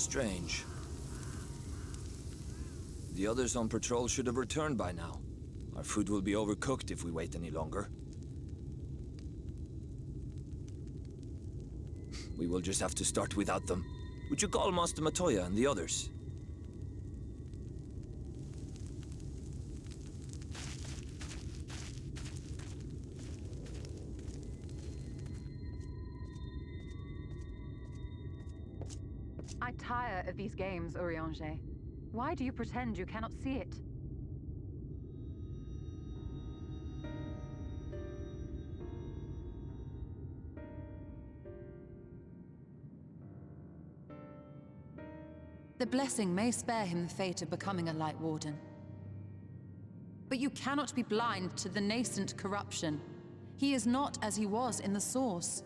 Strange. The others on patrol should have returned by now. Our food will be overcooked if we wait any longer. We will just have to start without them. Would you call Master Matoya and the others? I tire of these games, Urianger. Why do you pretend you cannot see it? The blessing may spare him the fate of becoming a Light Warden. But you cannot be blind to the nascent corruption. He is not as he was in the Source.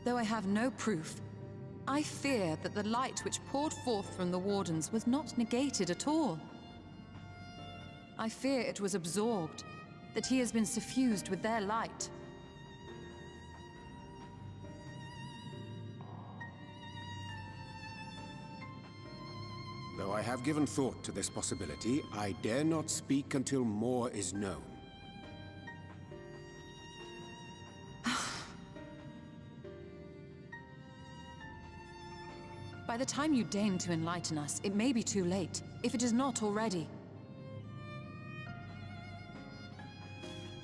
Though I have no proof, I fear that the light which poured forth from the Wardens was not negated at all. I fear it was absorbed, that he has been suffused with their light. Though I have given thought to this possibility, I dare not speak until more is known. By the time you deign to enlighten us, it may be too late, if it is not already.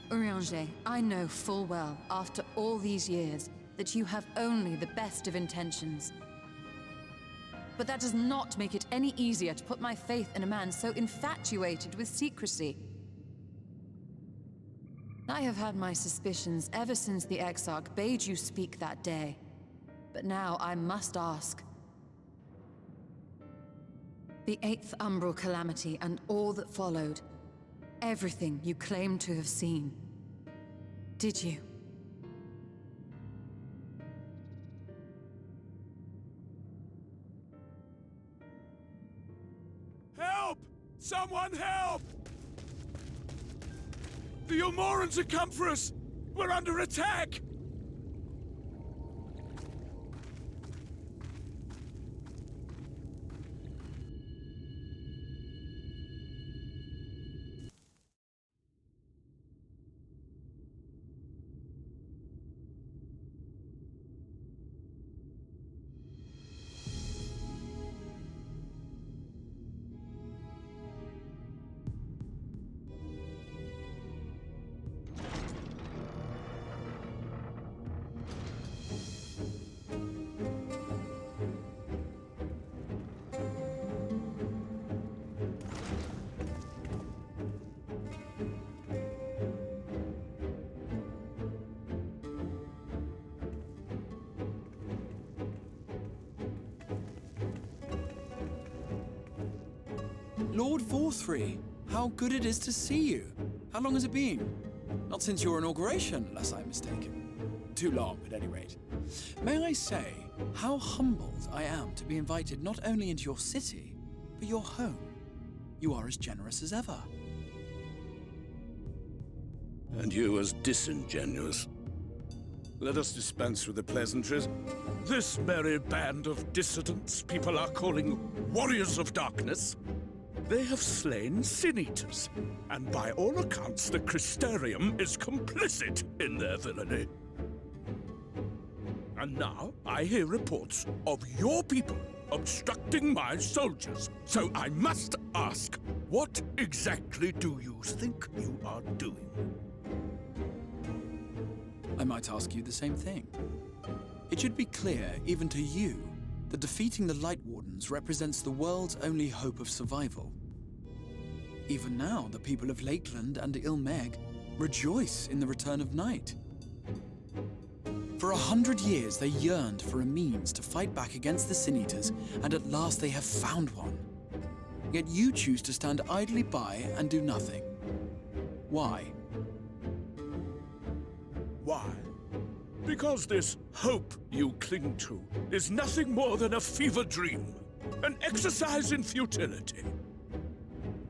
Urianger, I know full well, after all these years, that you have only the best of intentions. But that does not make it any easier to put my faith in a man so infatuated with secrecy. I have had my suspicions ever since the Exarch bade you speak that day. But now I must ask. The 8th Umbral Calamity and all that followed, everything you claim to have seen. Did you? Help! Someone help! The Ilmorans have come for us! We're under attack! Lord Vorthry, how good it is to see you. How long has it been? Not since your inauguration, unless I'm mistaken. Too long, at any rate. May I say, how humbled I am to be invited not only into your city, but your home. You are as generous as ever. And you as disingenuous. Let us dispense with the pleasantries. This merry band of dissidents people are calling warriors of darkness. They have slain sin-eaters, and by all accounts the Crystarium is complicit in their villainy. And now I hear reports of your people obstructing my soldiers, so I must ask, what exactly do you think you are doing? I might ask you the same thing. It should be clear, even to you, that defeating the Light Wardens represents the world's only hope of survival. Even now, the people of Lakeland and Ilmeg rejoice in the return of night. For 100 years, they yearned for a means to fight back against the Sin-Eaters, and at last they have found one. Yet you choose to stand idly by and do nothing. Why? Why? Because this hope you cling to is nothing more than a fever dream, an exercise in futility.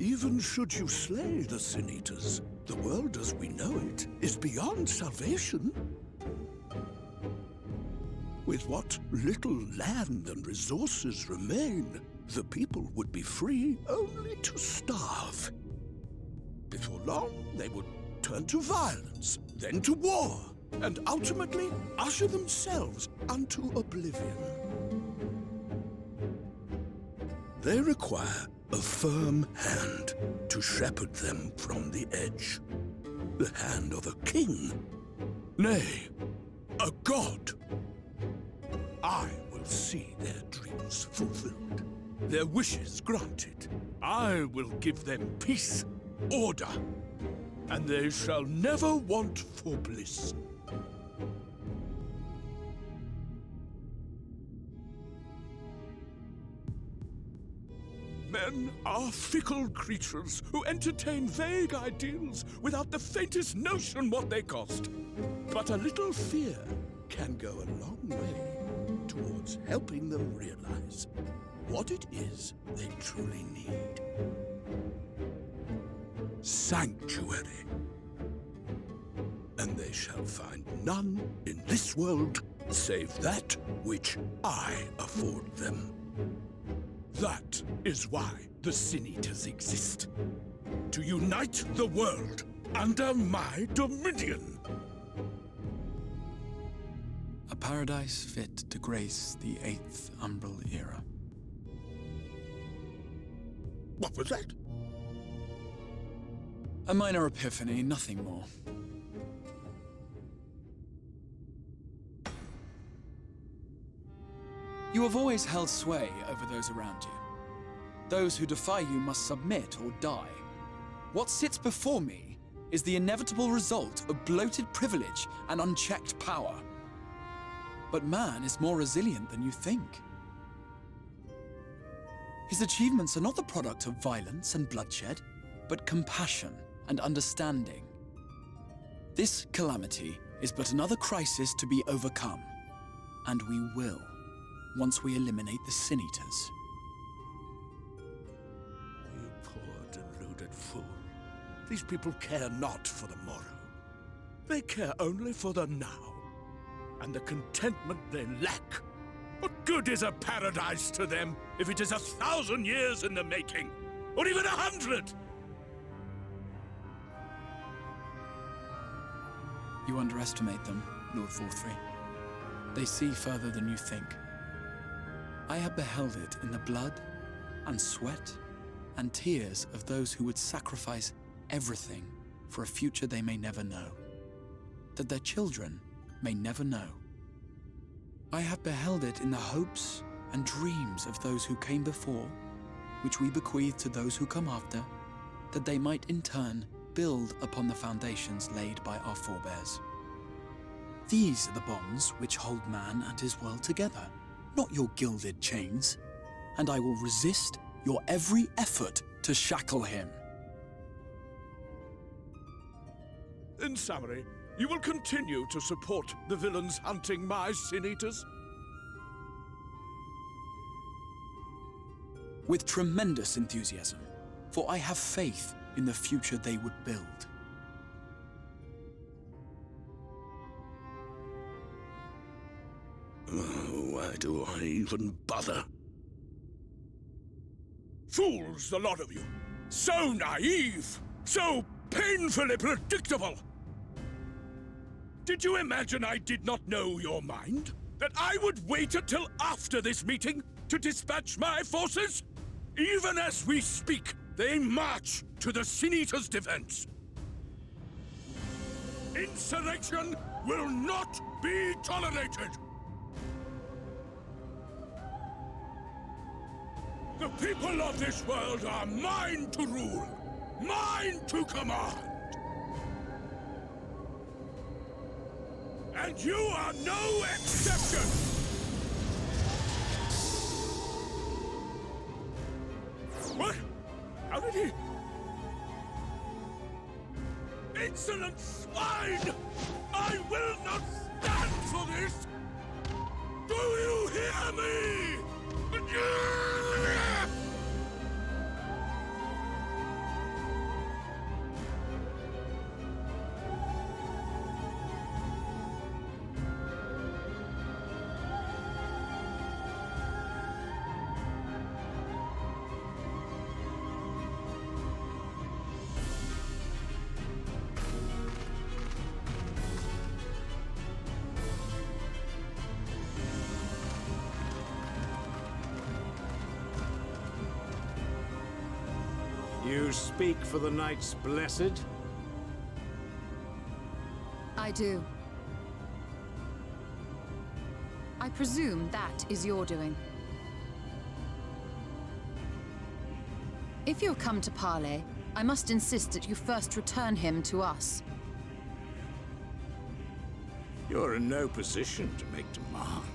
Even should you slay the Sin Eaters, the world as we know it is beyond salvation. With what little land and resources remain, the people would be free only to starve. Before long, they would turn to violence, then to war, and ultimately usher themselves unto oblivion. They require a firm hand to shepherd them from the edge. The hand of a king, nay, a god. I will see their dreams fulfilled, their wishes granted. I will give them peace, order, and they shall never want for bliss. Men are fickle creatures who entertain vague ideals without the faintest notion what they cost. But a little fear can go a long way towards helping them realize what it is they truly need. Sanctuary. And they shall find none in this world save that which I afford them. That is why the Sin Eaters exist. To unite the world under my dominion. A paradise fit to grace the 8th Umbral era. What was that? A minor epiphany, nothing more. You have always held sway over those around you. Those who defy you must submit or die. What sits before me is the inevitable result of bloated privilege and unchecked power. But man is more resilient than you think. His achievements are not the product of violence and bloodshed, but compassion and understanding. This calamity is but another crisis to be overcome, and we will, once we eliminate the Sin Eaters. You poor deluded fool. These people care not for the morrow. They care only for the now, and the contentment they lack. What good is a paradise to them if it is 1,000 years in the making, or even 100? You underestimate them, Lord Forthry. They see further than you think. I have beheld it in the blood and sweat and tears of those who would sacrifice everything for a future they may never know, that their children may never know. I have beheld it in the hopes and dreams of those who came before, which we bequeath to those who come after, that they might in turn build upon the foundations laid by our forebears. These are the bonds which hold man and his world together, not your gilded chains, and I will resist your every effort to shackle him. In summary, you will continue to support the villains hunting my Sin Eaters? With tremendous enthusiasm, for I have faith in the future they would build. Why do I even bother? Fools, the lot of you! So naive! So painfully predictable! Did you imagine I did not know your mind? That I would wait until after this meeting to dispatch my forces? Even as we speak, they march to the Sin Eaters' defense. Insurrection will not be tolerated! The people of this world are mine to rule, mine to command. And you are no exception! What? How did he... Insolent swine! I will not stand for this! Do you hear me? You speak for the Knights Blessed? I do. I presume that is your doing. If you have come to parley, I must insist that you first return him to us. You're in no position to make demands.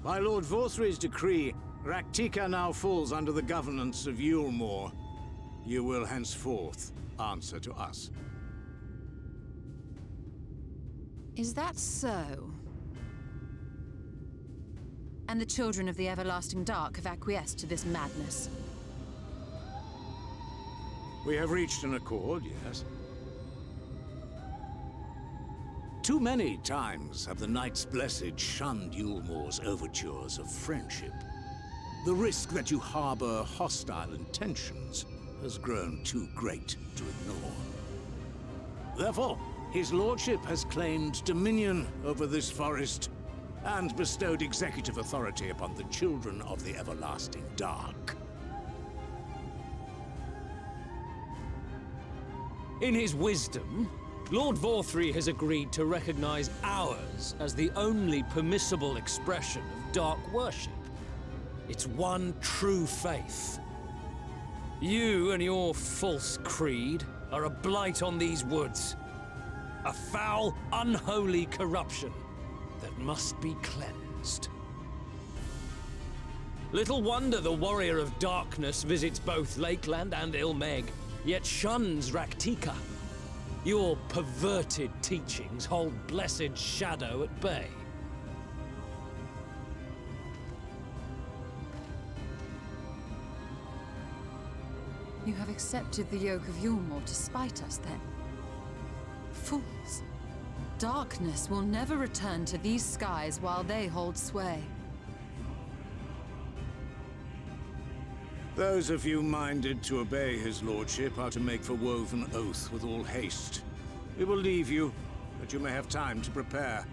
By Lord Vorthry's decree, Raktika now falls under the governance of Yulmore. You will henceforth answer to us. Is that so? And the children of the Everlasting Dark have acquiesced to this madness? We have reached an accord, yes. Too many times have the Knights Blessed shunned Yulmore's overtures of friendship. The risk that you harbor hostile intentions has grown too great to ignore. Therefore, his lordship has claimed dominion over this forest and bestowed executive authority upon the children of the Everlasting Dark. In his wisdom, Lord Vorthry has agreed to recognize ours as the only permissible expression of dark worship. It's one true faith. You and your false creed are a blight on these woods. A foul, unholy corruption that must be cleansed. Little wonder the Warrior of Darkness visits both Lakeland and Ilmeg, yet shuns Raktika. Your perverted teachings hold blessed Shadow at bay. You have accepted the yoke of Yulmore to spite us, then? Fools. Darkness will never return to these skies while they hold sway. Those of you minded to obey his lordship are to make for Woven Oath with all haste. We will leave you, that you may have time to prepare.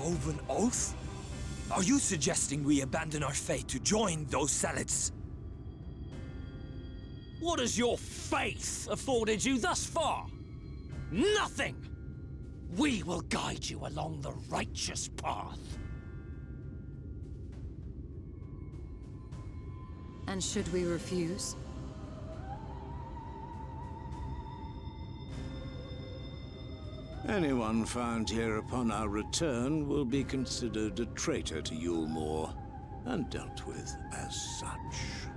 Woven Oath? Are you suggesting we abandon our fate to join those zealots? What has your faith afforded you thus far? Nothing! We will guide you along the righteous path. And should we refuse? Anyone found here upon our return will be considered a traitor to Yulmore, and dealt with as such.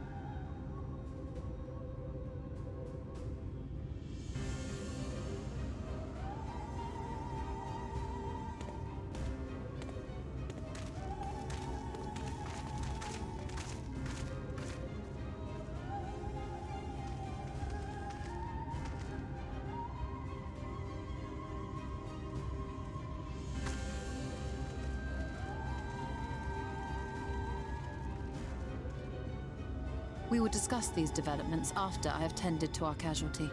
We will discuss these developments after I have tended to our casualty.